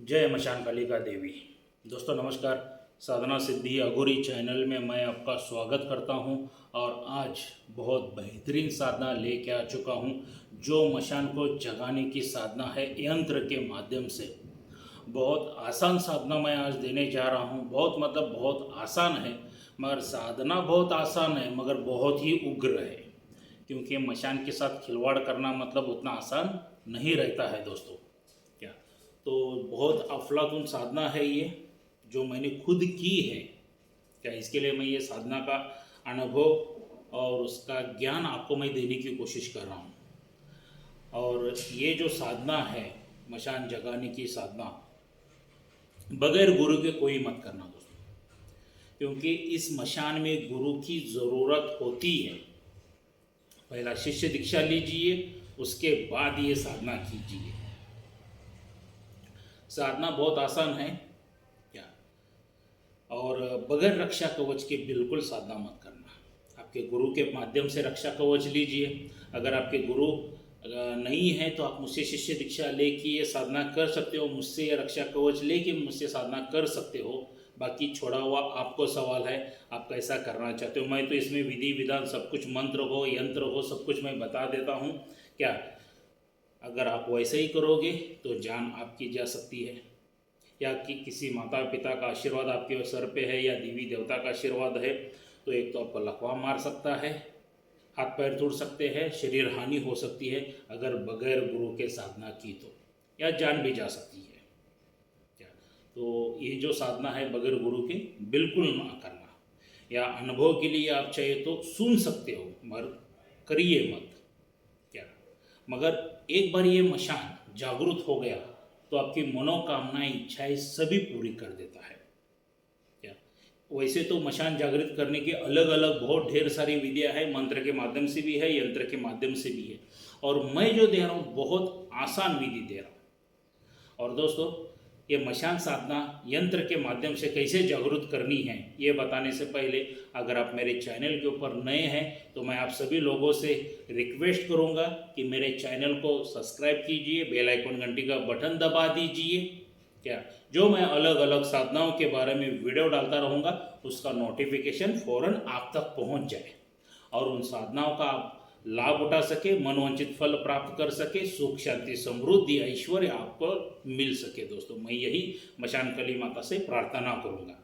जय मशान कालिका देवी। दोस्तों नमस्कार। साधना सिद्धि अघोरी चैनल में मैं आपका स्वागत करता हूं और आज बहुत बेहतरीन साधना लेके आ चुका हूं जो मशान को जगाने की साधना है यंत्र के माध्यम से। बहुत आसान साधना मैं आज देने जा रहा हूं। बहुत आसान है, मगर साधना बहुत आसान है मगर बहुत ही उग्र है, क्योंकि मशान के साथ खिलवाड़ करना मतलब उतना आसान नहीं रहता है दोस्तों। क्या तो बहुत अफलातून साधना है ये, जो मैंने खुद की है। क्या इसके लिए मैं ये साधना का अनुभव और उसका ज्ञान आपको मैं देने की कोशिश कर रहा हूँ। और ये जो साधना है मशान जगाने की साधना, बगैर गुरु के कोई मत करना दोस्तों, क्योंकि इस मशान में गुरु की ज़रूरत होती है। पहला शिष्य दीक्षा लीजिए, उसके बाद ये साधना कीजिए। साधना बहुत आसान है क्या, और बगैर रक्षा कवच के बिल्कुल साधना मत करना। आपके गुरु के माध्यम से रक्षा कवच लीजिए। अगर आपके गुरु नहीं है तो आप मुझसे शिष्य दीक्षा लेके ये साधना कर सकते हो, मुझसे ये रक्षा कवच लेके मुझसे साधना कर सकते हो। बाकी छोड़ा हुआ आपको सवाल है, आप कैसा करना चाहते हो। मैं तो इसमें विधि विधान सब कुछ, मंत्र हो यंत्र हो, सब कुछ मैं बता देता हूँ। क्या अगर आप वैसे ही करोगे तो जान आपकी जा सकती है, या कि किसी माता पिता का आशीर्वाद आपके सर पे है, या देवी देवता का आशीर्वाद है, तो एक तो आपको लकवा मार सकता है, हाथ पैर टूट सकते हैं, शरीर हानि हो सकती है अगर बगैर गुरु के साधना की तो, या जान भी जा सकती है। क्या तो ये जो साधना है बगैर गुरु के बिल्कुल ना करना। या अनुभव के लिए आप चाहे तो सुन सकते हो, मगर करिए मत। क्या मगर एक बार ये मशान जागृत हो गया तो आपकी मनोकामनाएं इच्छाएं सभी पूरी कर देता है। क्या वैसे तो मशान जागृत करने के अलग अलग बहुत ढेर सारी विधियां हैं, मंत्र के माध्यम से भी है, यंत्र के माध्यम से भी है, और मैं जो दे रहा हूँ बहुत आसान विधि दे रहा हूँ। और दोस्तों, ये मशान साधना यंत्र के माध्यम से कैसे जागृत करनी है ये बताने से पहले, अगर आप मेरे चैनल के ऊपर नए हैं तो मैं आप सभी लोगों से रिक्वेस्ट करूंगा कि मेरे चैनल को सब्सक्राइब कीजिए, बेल आइकन घंटी का बटन दबा दीजिए। क्या जो मैं अलग अलग साधनाओं के बारे में वीडियो डालता रहूँगा उसका नोटिफिकेशन फ़ौरन आप तक पहुँच जाए, और उन साधनाओं का आप लाभ उठा सके, मनोवांछित फल प्राप्त कर सके, सुख शांति समृद्धि ऐश्वर्य आपको मिल सके। दोस्तों मैं यही मशान काली माता से प्रार्थना करूँगा।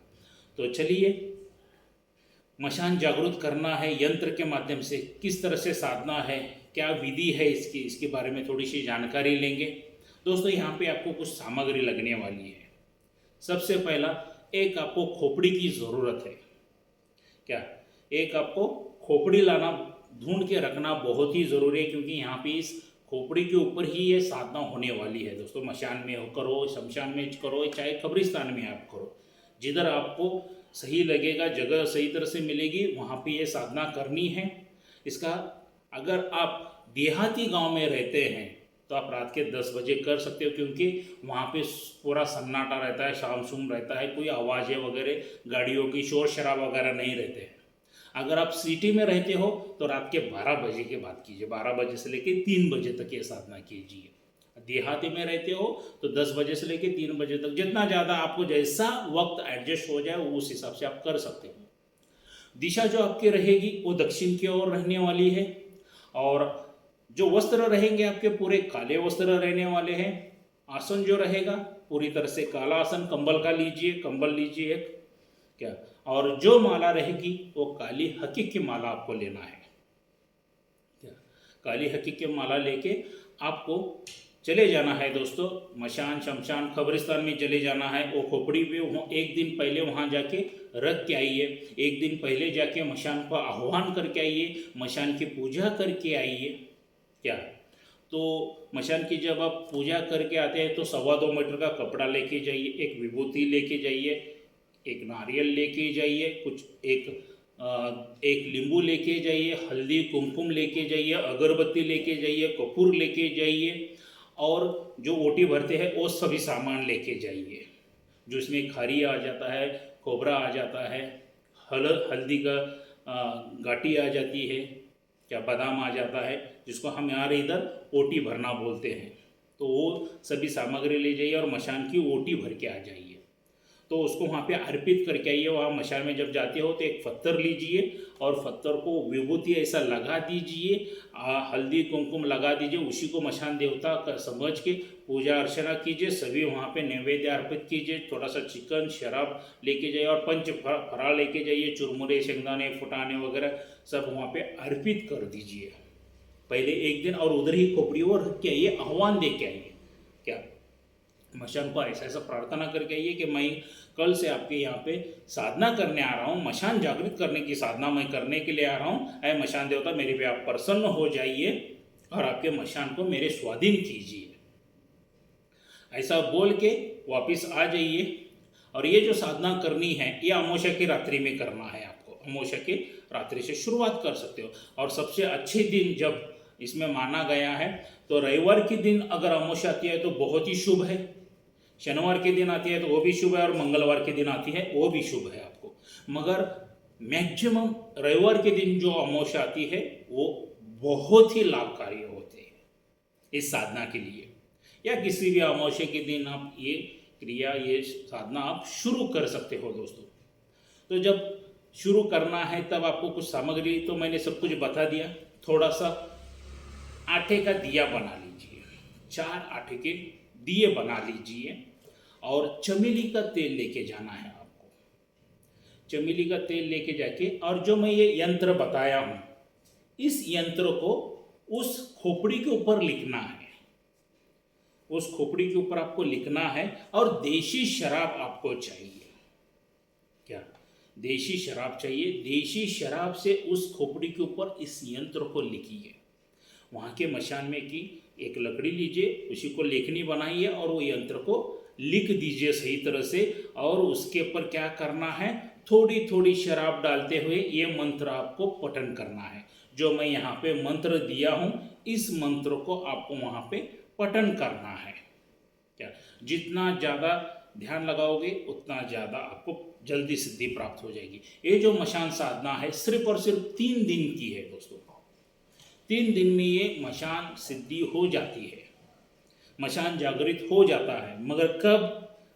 तो चलिए, मशान जागृत करना है यंत्र के माध्यम से, किस तरह से साधना है, क्या विधि है इसकी, इसके बारे में थोड़ी सी जानकारी लेंगे। दोस्तों यहाँ पे आपको कुछ सामग्री लगने वाली है। सबसे पहला, एक आपको खोपड़ी की ज़रूरत है। क्या एक आपको खोपड़ी लाना, ढूंढ के रखना बहुत ही ज़रूरी है, क्योंकि यहाँ पे इस खोपड़ी के ऊपर ही ये साधना होने वाली है। दोस्तों मशान में करो, शमशान में करो, चाहे कब्रिस्तान में आप करो, जिधर आपको सही लगेगा, जगह सही तरह से मिलेगी, वहाँ पे ये साधना करनी है। इसका अगर आप देहाती गांव में रहते हैं तो आप रात के 10 बजे कर सकते हो, क्योंकि वहाँ पे पूरा सन्नाटा रहता है, शाम सुम रहता है, कोई आवाज़ें वगैरह गाड़ियों की शोर शराब वगैरह नहीं रहते हैं। अगर आप सिटी में रहते हो तो रात के 12 बजे के बाद कीजिए, 12 बजे से लेकर 3 बजे तक ये साधना कीजिए। देहाती में रहते हो तो 10 बजे से लेकर 3 बजे तक, जितना ज़्यादा आपको जैसा वक्त एडजस्ट हो जाए उस हिसाब से आप कर सकते हो। दिशा जो आपकी रहेगी वो दक्षिण की ओर रहने वाली है, और जो वस्त्र रहेंगे आपके पूरे काले वस्त्र रहने वाले हैं। आसन जो रहेगा पूरी तरह से काला आसन, कंबल का लीजिए, कंबल लीजिए एक। क्या और जो माला रहेगी वो काली हकीक की माला आपको लेना है। क्या काली हकीक की माला लेके आपको चले जाना है दोस्तों, मशान शमशान कब्रिस्तान में चले जाना है। वो खोपड़ी पे एक दिन पहले वहाँ जाके रख के आइए, एक दिन पहले जाके मशान को आह्वान करके आइए, मशान की पूजा करके आइए। क्या तो मशान की जब आप पूजा करके आते हैं तो 2.25 मीटर का कपड़ा लेके जाइए, एक विभूति लेके जाइए, एक नारियल लेके जाइए, कुछ एक नींबू लेके जाइए, हल्दी कुमकुम लेके जाइए, अगरबत्ती लेके जाइए, कपूर लेके जाइए, और जो ओटी भरते हैं वो सभी सामान लेके जाइए, जो इसमें खारी आ जाता है, कोबरा आ जाता है, हल्दी का गाटी आ जाती है, क्या बादाम आ जाता है, जिसको हम यार इधर ओटी भरना बोलते हैं। तो वो सभी सामग्री ले जाइए और मशान की ओटी भर के आ जाइए। तो उसको वहाँ पे अर्पित करके आइए। वहाँ मशान में जब जाते हो तो एक पत्थर लीजिए और पत्थर को विभूति ऐसा लगा दीजिए, हल्दी कुमकुम लगा दीजिए, उसी को मशान देवता का समझ के पूजा अर्चना कीजिए। सभी वहाँ पे नैवेद्य अर्पित कीजिए, थोड़ा सा चिकन शराब लेके जाइए और पंच फराळ लेके जाइए, चुरमुरे शेंगदाने फुटाने वगैरह सब वहाँ पे अर्पित कर दीजिए पहले एक दिन। और उधर ही खोपड़ी और रख के आइए, आह्वान दे के आइए। क्या मशान को ऐसा ऐसा प्रार्थना करके आइए कि मैं कल से आपके यहाँ पे साधना करने आ रहा हूँ, मशान जागृत करने की साधना मैं करने के लिए आ रहा हूँ। ऐ मशान देवता मेरे पे आप प्रसन्न हो जाइए और आपके मशान को मेरे स्वाधीन कीजिए। ऐसा बोल के वापस आ जाइए। और ये जो साधना करनी है ये अमावस्या की रात्रि में करना है आपको। अमावस्या की रात्रि से शुरुआत कर सकते हो। और सबसे अच्छे दिन जब इसमें माना गया है तो रविवार के दिन अगर अमावस्या आती है तो बहुत ही शुभ है, शनिवार के दिन आती है तो वो भी शुभ है, और मंगलवार के दिन आती है वो भी शुभ है आपको। मगर मैक्सिमम रविवार के दिन जो अमावस्या आती है वो बहुत ही लाभकारी होते हैं इस साधना के लिए। या किसी भी अमावस्या के दिन आप ये क्रिया, ये साधना आप शुरू कर सकते हो दोस्तों। तो जब शुरू करना है तब आपको कुछ सामग्री तो मैंने सब कुछ बता दिया। थोड़ा सा आटे का दिया बना लीजिए, 4 आटे के दिए बना लीजिए। और चमेली का तेल लेके जाना है आपको। चमेली का तेल लेके जाके, और जो मैं ये यंत्र बताया हूँ इस यंत्र को उस खोपड़ी के ऊपर लिखना है। उस खोपड़ी के ऊपर आपको लिखना है। और देशी शराब आपको चाहिए। क्या देशी शराब चाहिए? देशी शराब से उस खोपड़ी के ऊपर इस यंत्र को लिखिए। वहाँ के मशान में की एक लकड़ी लीजिए, उसी को लेखनी बनाइए और वो यंत्र को लिख दीजिए सही तरह से। और उसके ऊपर क्या करना है, थोड़ी थोड़ी शराब डालते हुए ये मंत्र आपको पठन करना है। जो मैं यहाँ पे मंत्र दिया हूँ इस मंत्र को आपको वहाँ पे पठन करना है। क्या जितना ज़्यादा ध्यान लगाओगे उतना ज़्यादा आपको जल्दी सिद्धि प्राप्त हो जाएगी। ये जो मशान साधना है सिर्फ और सिर्फ 3 दिन की है दोस्तों। 3 दिन में ये मशान सिद्धि हो जाती है, मशान जागृत हो जाता है। मगर कब?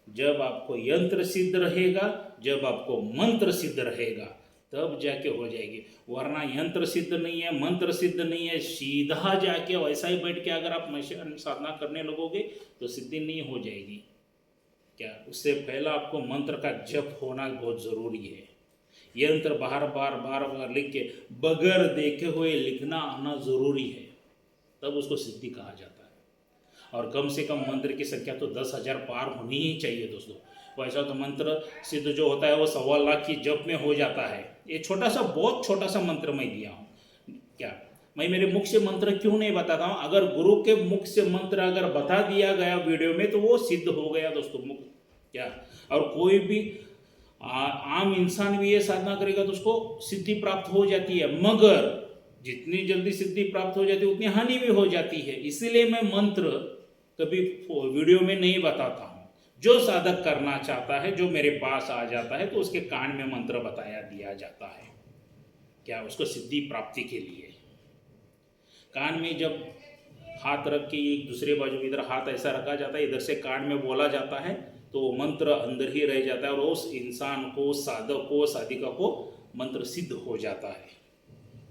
जब आपको यंत्र सिद्ध रहेगा, जब आपको मंत्र सिद्ध रहेगा, तब जाके हो जाएगी। वरना यंत्र सिद्ध नहीं है, मंत्र सिद्ध नहीं है, सीधा जाके वैसा ही बैठ के अगर आप मशान साधना करने लगोगे तो सिद्धि नहीं हो जाएगी। क्या उससे पहला आपको मंत्र का जप होना बहुत ज़रूरी है। यंत्र बार बार लिख के बगैर देखे हुए लिखना आना ज़रूरी है, तब उसको सिद्धि कहा जाता है। और कम से कम मंत्र की संख्या तो 10,000 पार होनी ही चाहिए दोस्तों। वैसा तो मंत्र सिद्ध जो होता है वो 1.25 लाख की जप में हो जाता है। ये छोटा सा, बहुत छोटा सा मंत्र मैं दिया हूँ। क्या मैं मेरे मुख से मंत्र क्यों नहीं बताता हूँ? अगर गुरु के मुख से मंत्र अगर बता दिया गया वीडियो में तो वो सिद्ध हो गया दोस्तों मुख। क्या और कोई भी आम इंसान भी ये साधना करेगा तो उसको सिद्धि प्राप्त हो जाती है। मगर जितनी जल्दी सिद्धि प्राप्त हो जाती है उतनी हानि भी हो जाती है। इसीलिए मैं मंत्र कभी वीडियो में नहीं बताता हूँ। जो साधक करना चाहता है, जो मेरे पास आ जाता है तो उसके कान में मंत्र बताया दिया जाता है। क्या उसको सिद्धि प्राप्ति के लिए कान में जब हाथ रख के एक दूसरे बाजू इधर हाथ ऐसा रखा जाता है, इधर से कान में बोला जाता है तो मंत्र अंदर ही रह जाता है और उस इंसान को, साधक को, साधिका को मंत्र सिद्ध हो जाता है।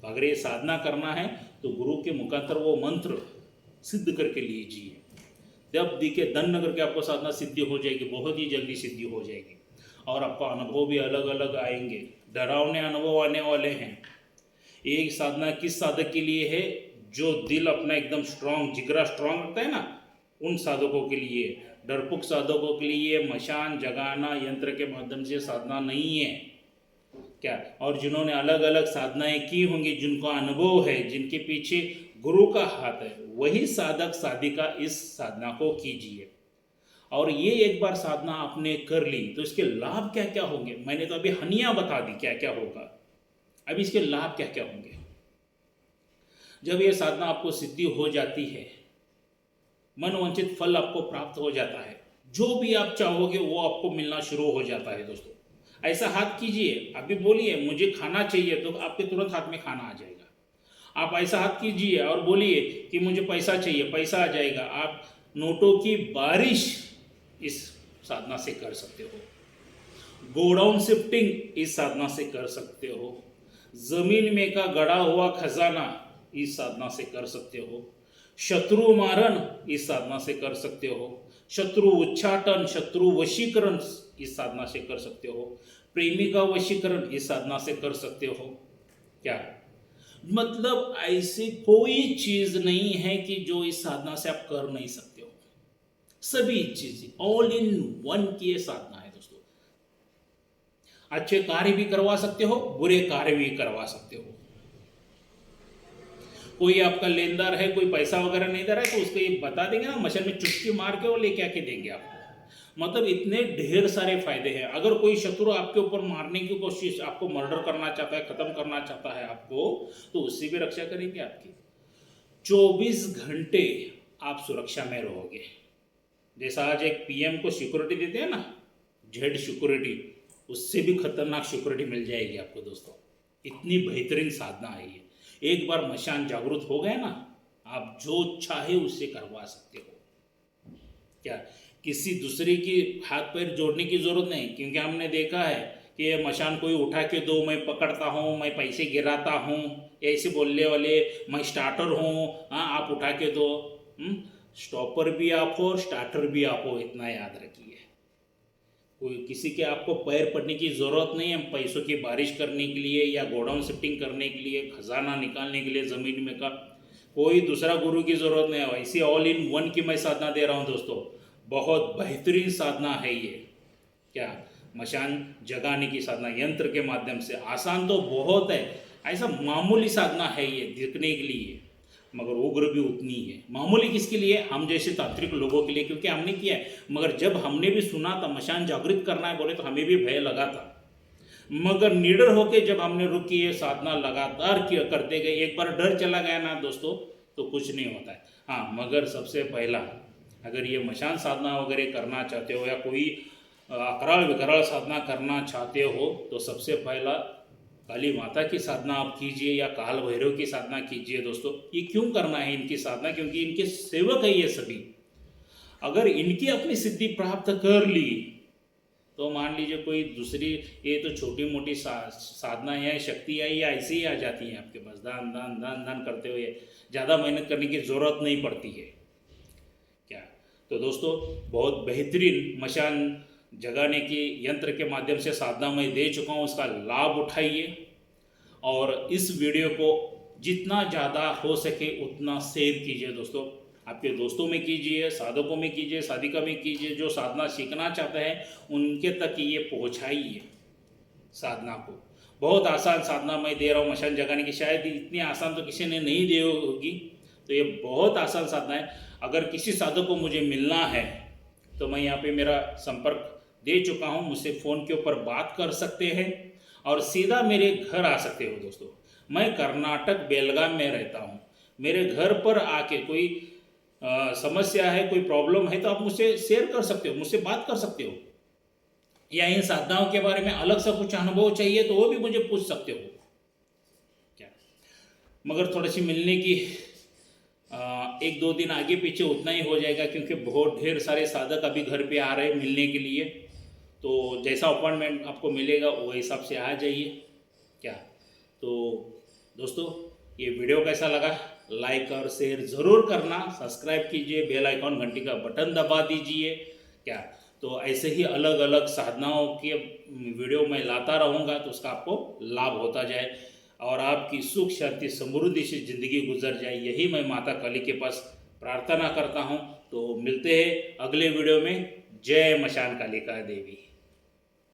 तो अगर ये साधना करना है तो गुरु के मुखांतर वो मंत्र सिद्ध करके लीजिए। जब दिखे दन्न करके आपको साधना सिद्धि हो जाएगी, बहुत ही जल्दी सिद्धि हो जाएगी। और आपका अनुभव भी अलग अलग आएंगे, डरावने अनुभव आने वाले हैं। ये साधना किस साधक के लिए है? जो दिल अपना एकदम स्ट्रांग, जिगरा स्ट्रांग रखता है ना, उन साधकों के लिए। डरपुक साधकों के लिए मशान जगाना यंत्र के माध्यम से साधना नहीं है। क्या और जिन्होंने अलग अलग साधनाएं की होंगी, जिनको अनुभव है, जिनके पीछे गुरु का हाथ है, वही साधक साधिका इस साधना को कीजिए। और ये एक बार साधना आपने कर ली तो इसके लाभ क्या क्या होंगे, मैंने तो अभी हनिया बता दी क्या क्या होगा, अभी इसके लाभ क्या क्या होंगे। जब ये साधना आपको सिद्धि हो जाती है, मनवांछित फल आपको प्राप्त हो जाता है, जो भी आप चाहोगे वो आपको मिलना शुरू हो जाता है दोस्तों। ऐसा हाथ कीजिए, अभी बोलिए मुझे खाना चाहिए तो आपके तुरंत हाथ में खाना आ जाएगा। आप ऐसा हाथ कीजिए और बोलिए कि मुझे पैसा चाहिए, पैसा आ जाएगा। आप नोटों की बारिश इस साधना से कर सकते हो। गोडाउन शिफ्टिंग इस साधना से कर सकते हो। जमीन में का गड़ा हुआ खजाना इस साधना से कर सकते हो। शत्रु मारण इस साधना से कर सकते हो। शत्रु उच्चाटन, शत्रु वशीकरण इस साधना से कर सकते हो। प्रेमिका वशीकरण इस साधना से कर सकते हो। क्या मतलब ऐसी कोई चीज नहीं है कि जो इस साधना से आप कर नहीं सकते हो। सभी चीजें ऑल इन वन की ये साधना है दोस्तों। अच्छे कार्य भी करवा सकते हो, बुरे कार्य भी करवा सकते हो। कोई आपका लेनदार है, कोई पैसा वगैरह नहीं दे रहा है, तो उसको ये बता देंगे ना, मशीन में चुटकी मार के वो लेके आके देंगे आपको। मतलब इतने ढेर सारे फायदे हैं। अगर कोई शत्रु आपके ऊपर मारने की कोशिश, आपको मर्डर करना चाहता है, खत्म करना चाहता है आपको, तो उससे भी रक्षा करेंगे आपकी। 24 घंटे आप सुरक्षा में रहोगे। जैसा आज एक पीएम को सिक्योरिटी देते हैं ना, जेड सिक्योरिटी, उससे भी खतरनाक सिक्योरिटी मिल जाएगी आपको दोस्तों। इतनी बेहतरीन साधना है ये। एक बार मशान जागृत हो गए ना, आप जो चाहे उससे करवा सकते हो। क्या किसी दूसरे की हाथ पैर जोड़ने की जरूरत नहीं, क्योंकि हमने देखा है कि ये मशान कोई उठा के दो, मैं पकड़ता हूँ, मैं पैसे गिराता हूँ, ऐसे बोलने वाले, मैं स्टार्टर हूँ, हाँ आप उठा के दो। स्टॉपर भी आप हो, स्टार्टर भी आप हो, इतना याद रखिए। कोई किसी के आपको पैर पड़ने की ज़रूरत नहीं है पैसों की बारिश करने के लिए, या गोडाउन शिफ्टिंग करने के लिए, खजाना निकालने के लिए ज़मीन में का। कोई दूसरा गुरु की ज़रूरत नहीं है। ऐसी ऑल इन वन की मैं साधना दे रहा हूँ दोस्तों। बहुत बेहतरीन साधना है ये। क्या मशान जगाने की साधना यंत्र के माध्यम से। आसान तो बहुत है, ऐसा मामूली साधना है ये दिखने के लिए, मगर उग्र भी उतनी है। मामूली किसके लिए? हम जैसे तांत्रिक लोगों के लिए, क्योंकि हमने किया है। मगर जब हमने भी सुना था मशान जागृत करना है बोले, तो हमें भी भय लगा था। मगर निडर होके जब हमने रुकी ये साधना लगातार करते गए, एक बार डर चला गया ना दोस्तों, तो कुछ नहीं होता है। हाँ, मगर सबसे पहला, अगर ये मशान साधना वगैरह करना चाहते हो, या कोई अकराल विकराल साधना करना चाहते हो, तो सबसे पहला काली माता की साधना आप कीजिए, या काल भैरव की साधना कीजिए दोस्तों। ये क्यों करना है इनकी साधना? क्योंकि इनके सेवक है ये सभी। अगर इनकी अपनी सिद्धि प्राप्त कर ली, तो मान लीजिए कोई दूसरी, ये तो छोटी मोटी साधना या शक्ति है, या ऐसी ही आ जाती है आपके पास, दान दान दान दान करते हुए। ज़्यादा मेहनत करने की ज़रूरत नहीं पड़ती है। क्या तो दोस्तों, बहुत बेहतरीन मशान जगाने की यंत्र के माध्यम से साधना मैं दे चुका हूँ, उसका लाभ उठाइए। और इस वीडियो को जितना ज़्यादा हो सके उतना शेयर कीजिए दोस्तों। आपके दोस्तों में कीजिए, साधकों में कीजिए, साधिका में कीजिए। जो साधना सीखना चाहते हैं उनके तक ये पहुँचाइए साधना को। बहुत आसान साधना मैं दे रहा हूँ मशान जगाने की। शायद इतनी आसान तो किसी ने नहीं दी होगी, तो ये बहुत आसान साधना है। अगर किसी साधक को मुझे मिलना है, तो मैं यहाँ पे मेरा संपर्क दे चुका हूँ, मुझसे फ़ोन के ऊपर बात कर सकते हैं और सीधा मेरे घर आ सकते हो दोस्तों। मैं कर्नाटक बेलगाम में रहता हूँ। मेरे घर पर आके कोई समस्या है, कोई प्रॉब्लम है, तो आप मुझसे शेयर कर सकते हो, मुझसे बात कर सकते हो। या इन साधनाओं के बारे में अलग सा कुछ अनुभव चाहिए, तो वो भी मुझे पूछ सकते हो। क्या मगर थोड़ी सी मिलने की एक दो दिन आगे पीछे उतना ही हो जाएगा, क्योंकि बहुत ढेर सारे साधक अभी घर पे आ रहे हैं मिलने के लिए। तो जैसा अपॉइंटमेंट आपको मिलेगा वो हिसाब से आ जाइए। क्या तो दोस्तों, ये वीडियो कैसा लगा? लाइक और शेयर ज़रूर करना, सब्सक्राइब कीजिए, बेल आइकॉन घंटी का बटन दबा दीजिए। क्या तो ऐसे ही अलग अलग साधनाओं के वीडियो मैं लाता रहूँगा, तो उसका आपको लाभ होता जाए और आपकी सुख शांति समृद्धि से ज़िंदगी गुजर जाए। यही मैं माता काली के पास प्रार्थना करता हूँ। तो मिलते हैं अगले वीडियो में। जय मशान कालिका देवी।